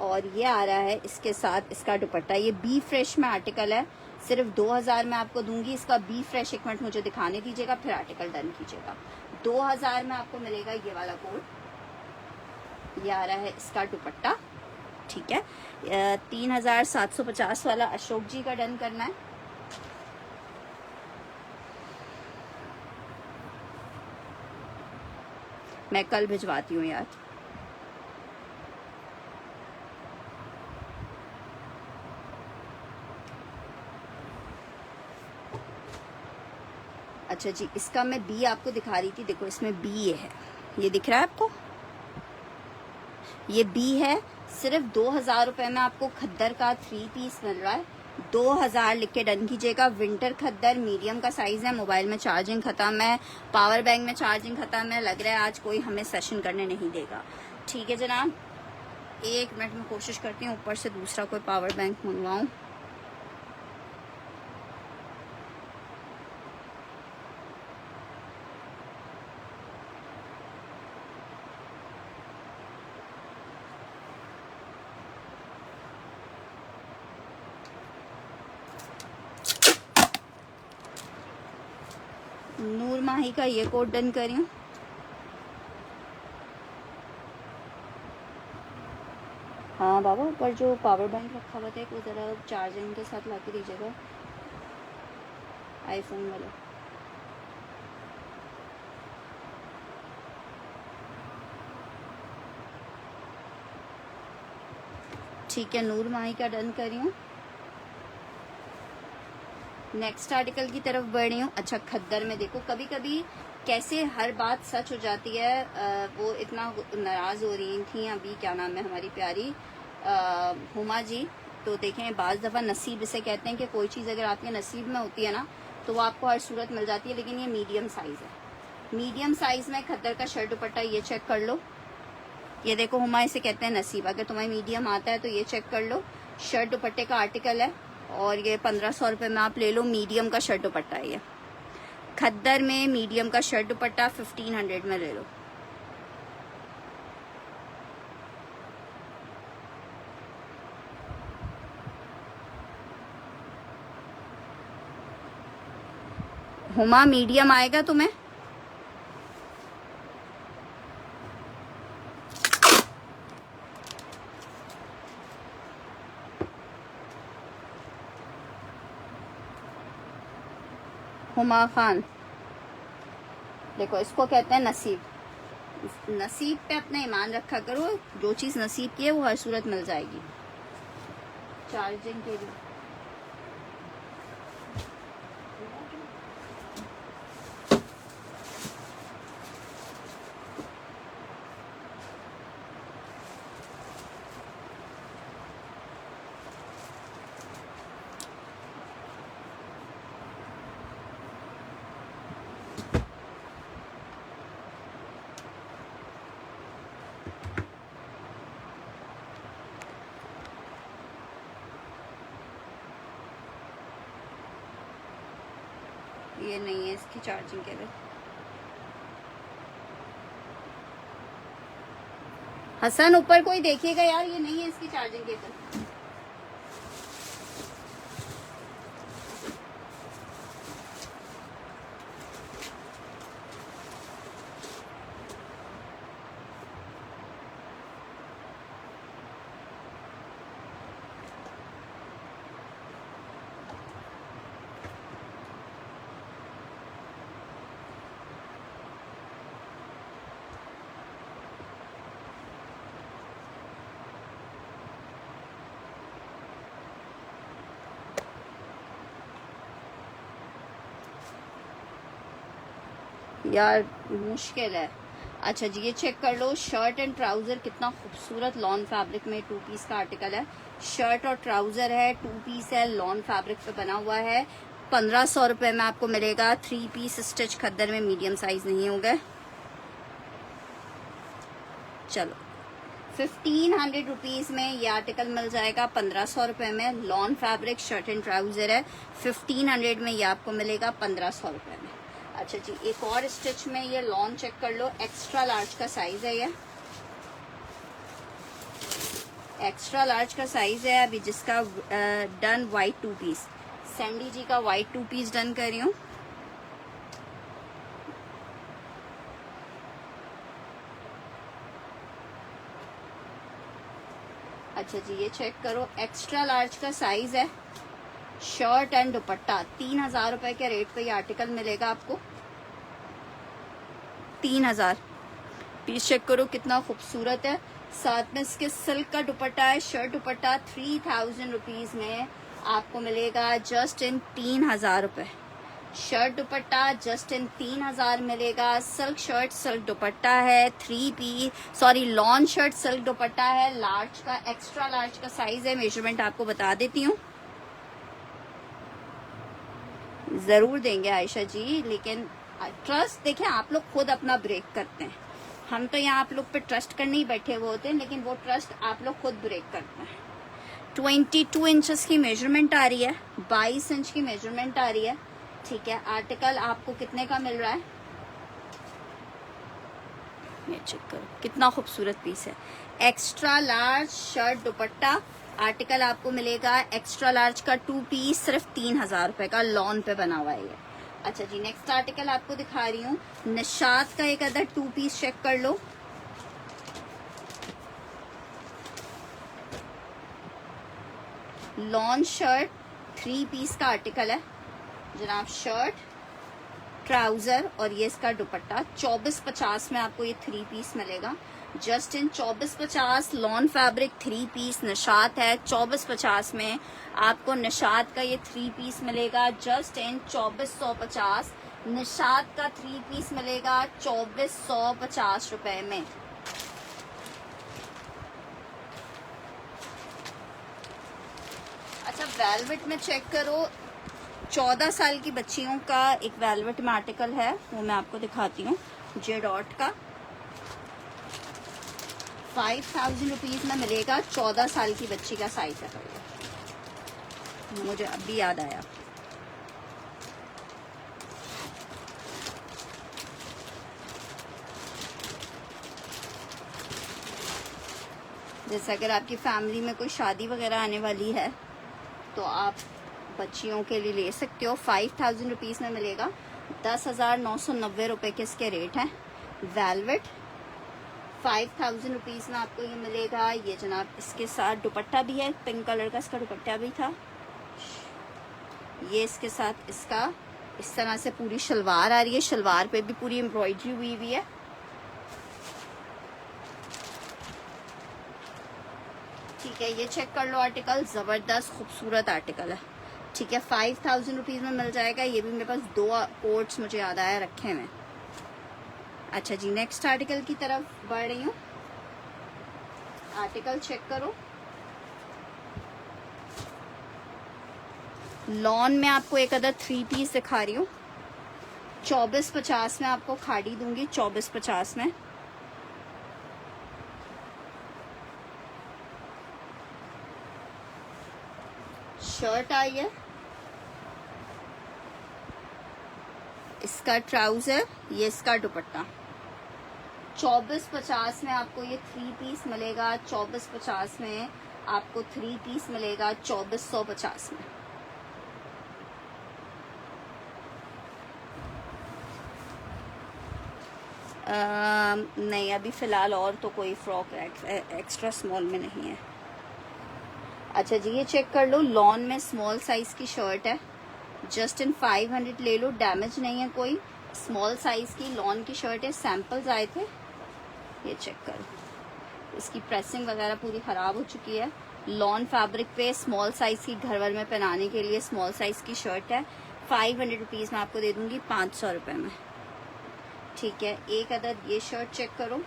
और ये आ रहा है इसके साथ इसका दुपट्टा। ये बी फ्रेश में आर्टिकल है, सिर्फ 2000 में आपको दूंगी। इसका बी फ्रेश एक मिनट मुझे दिखाने दीजिएगा, फिर आर्टिकल डन कीजिएगा। 2000 में आपको मिलेगा ये वाला कोड। ये आ रहा है इसका दुपट्टा, ठीक है। 3750 वाला अशोक जी का डन करना है। मैं कल भिजवाती हूँ यार। अच्छा जी, इसका मैं बी आपको दिखा रही थी, देखो इसमें बी ये है, ये दिख रहा है आपको, ये बी है। सिर्फ 2000 रुपए में आपको खद्दर का 3 पीस मिल रहा है। 2000 लिख के डन कीजिएगा। विंटर खद्दर मीडियम का साइज है। मोबाइल में चार्जिंग खत्म है, पावर बैंक में चार्जिंग खत्म है। लग रहा है आज कोई हमें सेशन करने नहीं देगा। ठीक है जनाब, 1 मिनट में कोशिश करती हूँ ऊपर से दूसरा कोई पावर बैंक मंगवाऊँ। नूर माही का ये कोड डन करी। हाँ बाबा, पर जो पावर बैंक रखा हुआ था वो ज़रा चार्जिंग के साथ ला के दीजिएगा, आईफोन वाला। ठीक है, नूर माही का डन करी हूँ। नेक्स्ट आर्टिकल की तरफ बढ़ रही हूँ। अच्छा, खद्दर में देखो, कभी कभी कैसे हर बात सच हो जाती है। वो इतना नाराज़ हो रही थी अभी, क्या नाम है हमारी प्यारी हुमा जी। तो देखें, बाज़ दफ़ा नसीब इसे कहते हैं कि कोई चीज़ अगर आपके नसीब में होती है ना तो वो आपको हर सूरत मिल जाती है। लेकिन ये मीडियम साइज़ है। मीडियम साइज़ में खद्दर का शर्ट दुपट्टा, ये चेक कर लो। ये देखो हुमा, इसे कहते हैं नसीब। अगर तुम्हें मीडियम आता है तो ये चेक कर लो। शर्ट दुपट्टे का आर्टिकल है और ये 1500 रुपये में आप ले लो। मीडियम का शर्ट दुपट्टा है ये खद्दर में। मीडियम का शर्ट दुपट्टा 1500 में ले लो। हुमा, मीडियम आएगा तुम्हें? हुमा खान, देखो इसको कहते हैं नसीब। नसीब पे अपना ईमान रखा करो, जो चीज़ नसीब की है वो हर सूरत मिल जाएगी। चार्जिंग के लिए ये नहीं है इसकी चार्जिंग केबल। हसन, ऊपर कोई देखिएगा यार, ये नहीं है इसकी चार्जिंग केबल। यार मुश्किल है। अच्छा जी, ये चेक कर लो, शर्ट एंड ट्राउज़र कितना खूबसूरत लॉन फैब्रिक में 2 पीस का आर्टिकल है। शर्ट और ट्राउज़र है, 2 पीस है, लॉन फैब्रिक पे बना हुआ है। 1500 रुपये में आपको मिलेगा। 3 पीस स्टिच खद्दर में, मीडियम साइज नहीं होगा। चलो 1500 रुपीज़ में ये आर्टिकल मिल जाएगा। 1500 रुपये में lawn fabric shirt and trouser है। 1500 में ये आपको मिलेगा 1500 रुपये में। अच्छा जी, एक और स्टिच में ये लॉन चेक कर लो, एक्स्ट्रा लार्ज का साइज है। ये एक्स्ट्रा लार्ज का साइज है अभी, जिसका डन वाइट 2 पीस, सैंडी जी का वाइट 2 पीस डन कर रही हूँ। अच्छा जी, ये चेक करो, एक्स्ट्रा लार्ज का साइज है, शर्ट एंड दुपट्टा। 3000 रुपए के रेट पे ये आर्टिकल मिलेगा आपको। 3000 पीस चेक करो कितना खूबसूरत है। साथ में इसके सिल्क का दुपट्टा है, शर्ट दुपट्टा। 3000 रुपीज में आपको मिलेगा जस्ट इन 3000 रुपए। शर्ट दुपट्टा जस्ट इन 3000 मिलेगा। सिल्क शर्ट सिल्क दुपट्टा है, 3 piece sorry lawn shirt silk dupatta है, लार्ज का, एक्स्ट्रा लार्ज का साइज है। मेजरमेंट आपको बता देती हूँ, जरूर देंगे आयशा जी, लेकिन ट्रस्ट देखें, आप लोग खुद अपना ब्रेक करते हैं। हम तो यहाँ आप लोग पे ट्रस्ट करने ही बैठे हुए होते हैं, लेकिन वो ट्रस्ट आप लोग खुद ब्रेक करते हैं। 22 इंचेस की मेजरमेंट आ रही है, 22 इंच की मेजरमेंट आ रही है। ठीक है, आर्टिकल आपको कितने का मिल रहा है, ये चेक करो कितना खूबसूरत पीस है। एक्स्ट्रा लार्ज शर्ट दुपट्टा आर्टिकल आपको मिलेगा, एक्स्ट्रा लार्ज का 2 पीस, सिर्फ 3000 रुपए का, लॉन पे बना हुआ है ये। अच्छा जी, नेक्स्ट आर्टिकल आपको दिखा रही हूँ, निशात का एक अदर 2 पीस चेक कर लो। लॉन शर्ट 3 पीस का आर्टिकल है जनाब, शर्ट ट्राउजर और ये इसका दुपट्टा। 2450 में आपको ये 3 पीस मिलेगा, just in 2450। Lawn fabric 3 piece Nishat है, 2450 में आपको निशात का ये 3 पीस मिलेगा, जस्ट इन 2450। निशात का 3 पीस मिलेगा 2450 रुपए में। अच्छा, वेलवेट में चेक करो, 14 साल की बच्चियों का एक वेलवेट में आर्टिकल है, वो मैं आपको दिखाती हूँ, जे डॉट का। 5000 रुपीज में मिलेगा। 14 साल की बच्ची का साइज है, मुझे अभी याद आया। जैसे अगर आपकी फैमिली में कोई शादी वगैरह आने वाली है तो आप बच्चियों के लिए ले सकते हो। 5000 रुपीज़ में मिलेगा। 10,990 रुपये के इसके रेट हैं। वेलवेट 5000 रुपीज़ में आपको ये मिलेगा। ये जनाब इसके साथ दुपट्टा भी है, पिंक कलर का इसका दुपट्टा भी था। ये इसके साथ इसका इस तरह से पूरी शलवार आ रही है, शलवार पे भी पूरी एम्ब्रॉयडरी हुई है। ठीक है, ये चेक कर लो आर्टिकल, ज़बरदस्त खूबसूरत आर्टिकल है। ठीक है, 5000 रुपीज़ में मिल जाएगा। ये भी मेरे पास 2 कोट्स मुझे याद आया रखे हुए। अच्छा जी, नेक्स्ट आर्टिकल की तरफ बढ़ रही हूँ। आर्टिकल चेक करो, लॉन में आपको एक अदर 3 पीस दिखा रही हूँ। 2450 में आपको खाड़ी दूंगी, 2450 में। शर्ट आई है, इसका ट्राउजर, ये इसका दुपट्टा। 2450 में आपको ये 3 पीस मिलेगा। 2450 में आपको 3 पीस मिलेगा 2450 में। नहीं, अभी फ़िलहाल और तो कोई फ्रॉक एक्स्ट्रा स्मॉल में नहीं है। अच्छा जी, ये चेक कर लो, लॉन में स्मॉल साइज़ की शर्ट है, जस्ट इन 500 ले लो, डैमेज नहीं है कोई। स्मॉल साइज़ की लॉन की शर्ट है, सैंपल्स आए थे। ये चेक करो, इसकी प्रेसिंग वगैरह पूरी ख़राब हो चुकी है। लॉन फैब्रिक पे स्मॉल साइज़ की घर वर में पहनाने के लिए स्मॉल साइज़ की शर्ट है। 500 रुपीज़ में आपको दे दूँगी 500 रुपये में। ठीक है, एक अदद ये शर्ट चेक करो,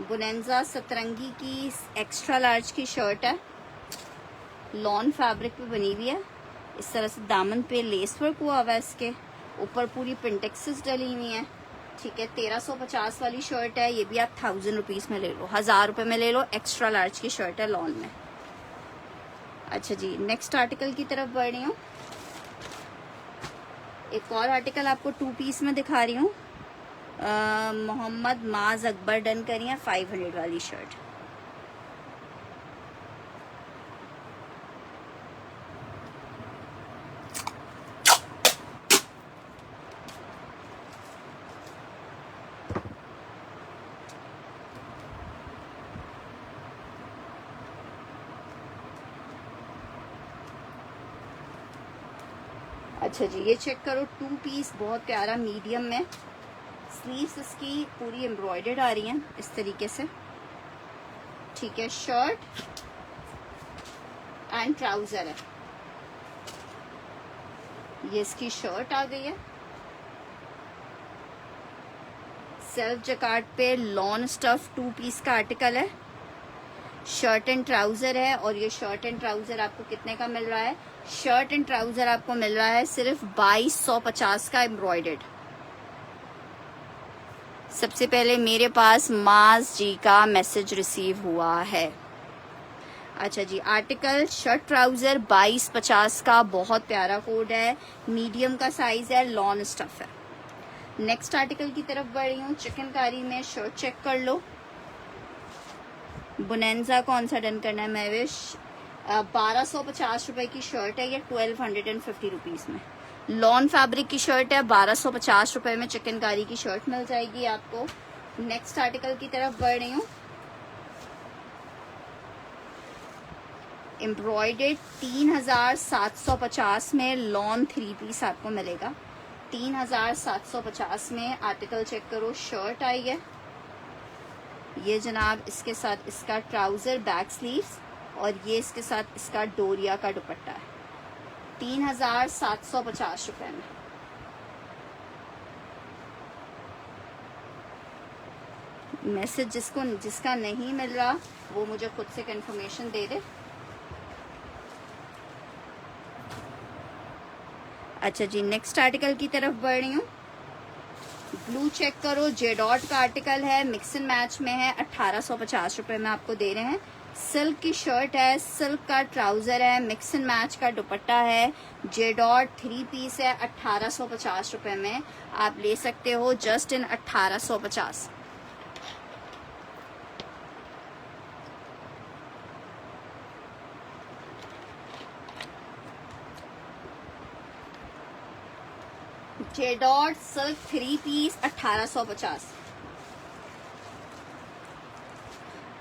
बुनेंजा सतरंगी की एक्स्ट्रा लार्ज की शर्ट है, लॉन फैब्रिक पे बनी हुई है। इस तरह से दामन पे लेस वर्क हुआ हुआ है, इसके ऊपर पूरी पिंटेक्सेस डली हुई हैं। ठीक है, 1350 वाली शर्ट है, ये भी आप 1000 रुपीज़ में ले लो, 1000 रुपये में ले लो। एक्स्ट्रा लार्ज की शर्ट है लॉन में। अच्छा जी, नेक्स्ट आर्टिकल की तरफ बढ़ रही हूँ। एक और आर्टिकल आपको 2 पीस में दिखा रही हूँ। मोहम्मद माज अकबर डन करी है 500 वाली शर्ट। अच्छा जी, ये चेक करो, 2 पीस बहुत प्यारा मीडियम में, स्लीव्स इसकी पूरी एम्ब्रॉयडर्ड आ रही हैं इस तरीके से। ठीक है, शर्ट एंड ट्राउजर है, ये इसकी शर्ट आ गई है। सेल्फ जकार्ड पे लॉन स्टफ 2 पीस का आर्टिकल है, शर्ट एंड ट्राउजर है। और ये शर्ट एंड ट्राउजर आपको कितने का मिल रहा है? शर्ट एंड ट्राउजर आपको मिल रहा है सिर्फ 2250 का एम्ब्रॉयडर्ड। सबसे पहले मेरे पास माज जी का मैसेज रिसीव हुआ है। अच्छा जी, आर्टिकल शर्ट ट्राउजर 2250 का, बहुत प्यारा कोड है, मीडियम का साइज है, लॉन स्टफ है। नेक्स्ट आर्टिकल की तरफ बढ़ रही हूँ। चिकनकारी में शर्ट चेक कर लो, बुनेंजा कौन सा डन करना है महविश? 1250 रुपए की शर्ट है, ये 1250 रुपीज में। लॉन फैब्रिक की शर्ट है, 1250 रुपए में चिकनकारी की शर्ट मिल जाएगी आपको। नेक्स्ट आर्टिकल की तरफ बढ़ रही हूँ। एम्ब्रॉयडर्ड 3750 में लॉन 3 पीस आपको मिलेगा, 3750 में। आर्टिकल चेक करो, शर्ट आई है ये जनाब, इसके साथ इसका ट्राउजर बैक स्लीव्स, और ये इसके साथ इसका डोरिया का दुपट्टा है, 3750 रुपए में। मैसेज जिसका नहीं मिल रहा वो मुझे खुद से कंफर्मेशन दे दे। अच्छा जी, नेक्स्ट आर्टिकल की तरफ बढ़ रही हूँ। ब्लू चेक करो, जेडॉट का आर्टिकल है, मिक्स एंड मैच में है, 1850 रुपए में आपको दे रहे हैं। सिल्क की शर्ट है, सिल्क का ट्राउजर है, मिक्स एंड मैच का दुपट्टा है, जेडॉट 3 पीस है, 1850 रुपए में आप ले सकते हो, just in 1850। J dot silk 3 piece 1850।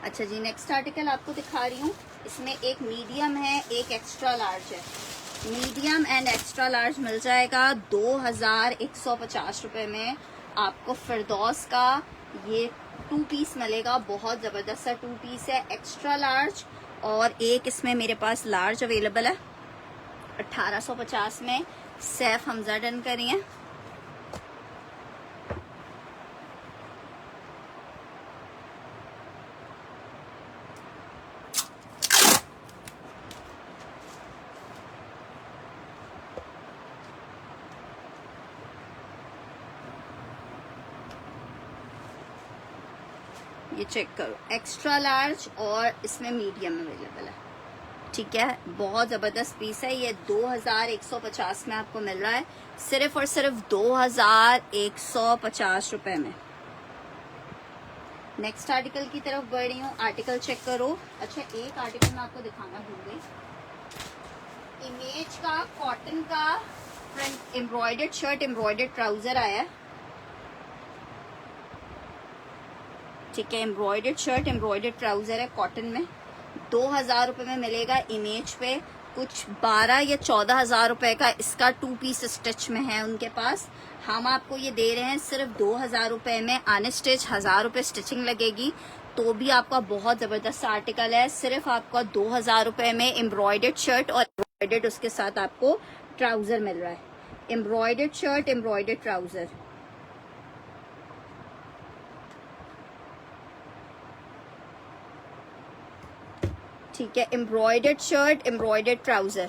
अच्छा जी, नेक्स्ट आर्टिकल आपको दिखा रही हूँ। इसमें एक मीडियम है, एक एक्स्ट्रा लार्ज है। मीडियम एंड एक्स्ट्रा लार्ज मिल जाएगा 2150 रुपए में आपको। फिरदौस का ये 2 पीस मिलेगा, बहुत जबरदस्त सा 2 पीस है, एक्स्ट्रा लार्ज, और एक इसमें मेरे पास लार्ज अवेलेबल है 1850 में। सैफ हमजा डन करिए। ये चेक करो, एक्स्ट्रा लार्ज और इसमें मीडियम अवेलेबल है। ठीक है, बहुत ज़बरदस्त पीस है ये, 2150 में आपको मिल रहा है, सिर्फ और सिर्फ 2150 रुपए में। नेक्स्ट आर्टिकल की तरफ बढ़ रही हूँ। आर्टिकल चेक करो। अच्छा, एक आर्टिकल मैं आपको दिखाना भूल गई। इमेज का कॉटन का front embroidered shirt, embroidered trouser आया है। ठीक है, एम्ब्रॉयडर्ड शर्ट, एम्ब्रॉयडर्ड ट्राउजर है, कॉटन में, 2000 रुपए में मिलेगा। इमेज पे कुछ 12 या 14 हजार रुपए का इसका 2 पीस स्टिच में है उनके पास। हम आपको ये दे रहे हैं सिर्फ 2000 रुपए में। आने स्टिच 1000 रुपए स्टिचिंग लगेगी, तो भी आपका बहुत जबरदस्त आर्टिकल है। सिर्फ आपका 2000 रुपए में एम्ब्रॉयडर्ड शर्ट और एम्ब्रॉयडर्ड उसके साथ आपको ट्राउजर मिल रहा है। एम्ब्रॉयडर्ड शर्ट, एम्ब्रॉयडर्ड ट्राउजर, ठीक है, embroidered shirt, embroidered trouser.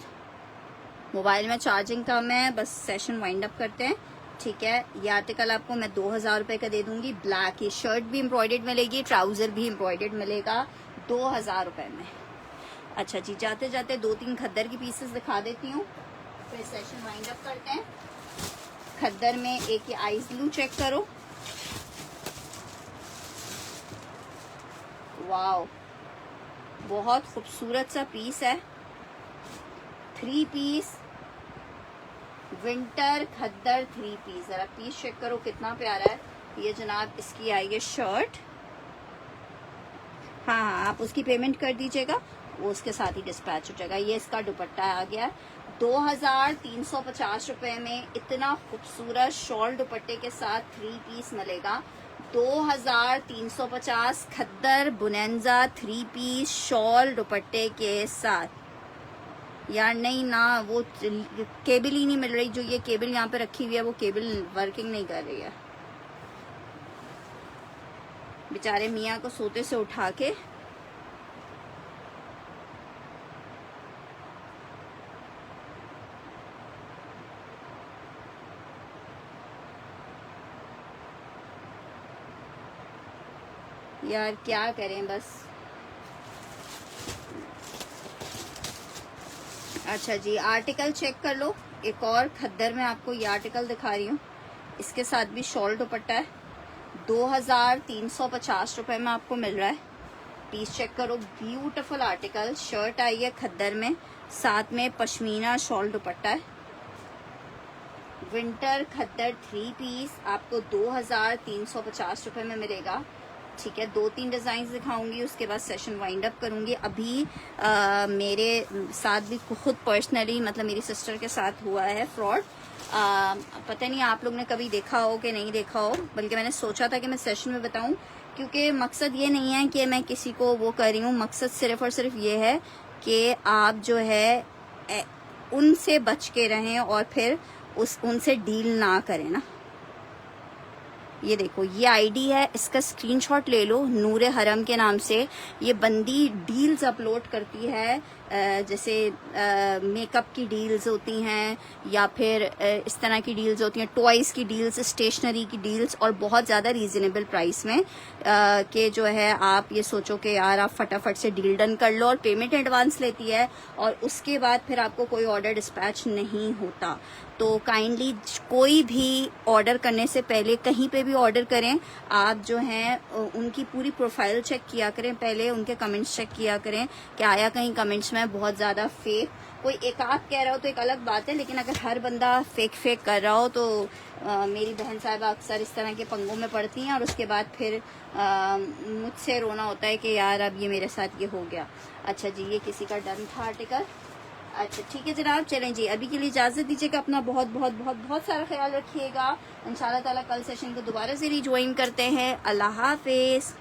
Mobile में चार्जिंग कम है, बस सेशन वाइंड अप करते हैं। ठीक है, ये आर्टिकल आपको मैं 2000 रुपए का दे दूंगी। ब्लैक, ये शर्ट भी एम्ब्रॉयडर्ड मिलेगी, ट्राउजर भी एम्ब्रॉयडर्ड मिलेगा 2000 रुपए में। अच्छा जी, जाते जाते 2-3 खद्दर की पीसेस दिखा देती हूँ, फिर सेशन वाइंड अप करते हैं। खद्दर में एक ये आइस ब्लू चेक करो, वाओ, बहुत खूबसूरत सा पीस है। 3 पीस विंटर खद्दर 3 पीस। जरा पीस चेक करो कितना प्यारा है। ये जनाब इसकी आई है शर्ट। हाँ, आप उसकी पेमेंट कर दीजिएगा, वो उसके साथ ही डिस्पैच हो जाएगा। ये इसका दुपट्टा आ गया 2350 रुपए में। इतना खूबसूरत शॉल दुपट्टे के साथ 3 पीस मिलेगा 2350 खद्दर बुनेंजा 3 पीस शॉल दुपट्टे के साथ। यार नहीं ना, वो केबल ही नहीं मिल रही। जो ये केबल यहाँ पे रखी हुई है वो केबल वर्किंग नहीं कर रही है। बेचारे मियाँ को सोते से उठा के यार क्या करें बस। अच्छा जी, आर्टिकल चेक कर लो। एक और खद्दर में आपको ये आर्टिकल दिखा रही हूँ, इसके साथ भी शॉल दुपट्टा है। 2350 रुपए में आपको मिल रहा है। पीस चेक करो, ब्यूटीफुल आर्टिकल। शर्ट आई है खद्दर में, साथ में पश्मीना शॉल दुपट्टा है। विंटर खद्दर 3 पीस आपको 2350 रुपए में मिलेगा। ठीक है, 2-3 डिजाइन दिखाऊंगी, उसके बाद सेशन वाइंड अप करूंगी। अभी मेरे साथ भी खुद पर्सनली, मतलब मेरी सिस्टर के साथ हुआ है फ्रॉड। पता नहीं आप लोग ने कभी देखा हो कि नहीं देखा हो, बल्कि मैंने सोचा था कि मैं सेशन में बताऊं, क्योंकि मकसद ये नहीं है कि मैं किसी को वो कर रही हूँ। मकसद सिर्फ और सिर्फ ये है कि आप जो है उनसे बच के रहें और फिर उनसे डील ना करें ना। ये देखो, ये आईडी है, इसका स्क्रीनशॉट ले लो। नूरे हरम के नाम से ये बंदी डील्स अपलोड करती है, जैसे मेकअप की डील्स होती हैं या फिर इस तरह की डील्स होती हैं, टॉयज़ की डील्स, स्टेशनरी की डील्स, और बहुत ज़्यादा रीजनेबल प्राइस में कि जो है आप ये सोचो कि यार आप फटाफट से डील डन कर लो, और पेमेंट एडवांस लेती है और उसके बाद फिर आपको कोई ऑर्डर डिस्पैच नहीं होता। तो काइंडली कोई भी ऑर्डर करने से पहले, कहीं पे भी ऑर्डर करें, आप जो हैं उनकी पूरी प्रोफाइल चेक किया करें, पहले उनके कमेंट्स चेक किया करें कि आया कहीं कमेंट्स में बहुत ज़्यादा फेक। कोई एक आध कह रहा हो तो एक अलग बात है, लेकिन अगर हर बंदा फेक कर रहा हो तो मेरी बहन साहिबा अक्सर इस तरह के पंगों में पड़ती हैं और उसके बाद फिर मुझसे रोना होता है कि यार अब ये मेरे साथ ये हो गया। अच्छा जी, ये किसी का डन था आर्टिकल। अच्छा ठीक है जनाब, चलें जी, अभी के लिए इजाज़त दीजिएगा। अपना बहुत बहुत बहुत बहुत सारा ख्याल रखिएगा। इंशाल्लाह ताला कल सेशन को दोबारा से रिज्वाइन करते हैं। अल्लाह हाफिज़।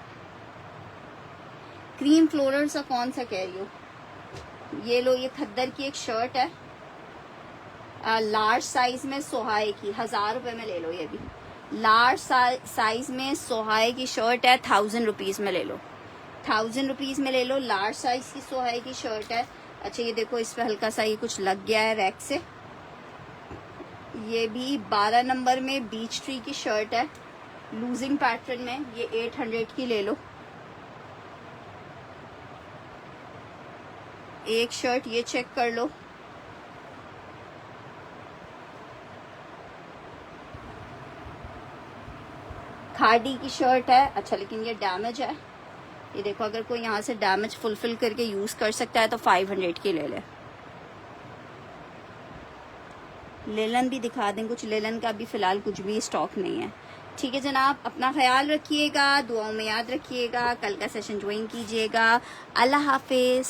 क्रीम फ्लोरल सा कौन सा कह रही हो? ये लो, ये खद्दर की एक शर्ट है, लार्ज साइज में सोहाए की, 1000 रुपए में ले लो। ये भी लार्ज साइज में सोहाए की शर्ट है, 1000 रुपीज में ले लो, 1000 रुपीज में ले लो। लार्ज साइज की सोहाए की शर्ट है। अच्छा ये देखो, इस पे हल्का सा ये कुछ लग गया है रैक से। ये भी 12 नंबर में बीच ट्री की शर्ट है, लूजिंग पैटर्न में, ये 800 की ले लो। एक शर्ट ये चेक कर लो, खादी की शर्ट है। अच्छा लेकिन ये डैमेज है, ये देखो, अगर कोई यहाँ से डैमेज फुलफिल करके यूज कर सकता है तो 500 की ले ले। लेलन भी दिखा दें कुछ, लेलन का भी फिलहाल कुछ भी स्टॉक नहीं है। ठीक है जनाब, अपना ख्याल रखिएगा, दुआओं में याद रखिएगा, कल का सेशन ज्वाइन कीजिएगा। अल्लाह हाफिज।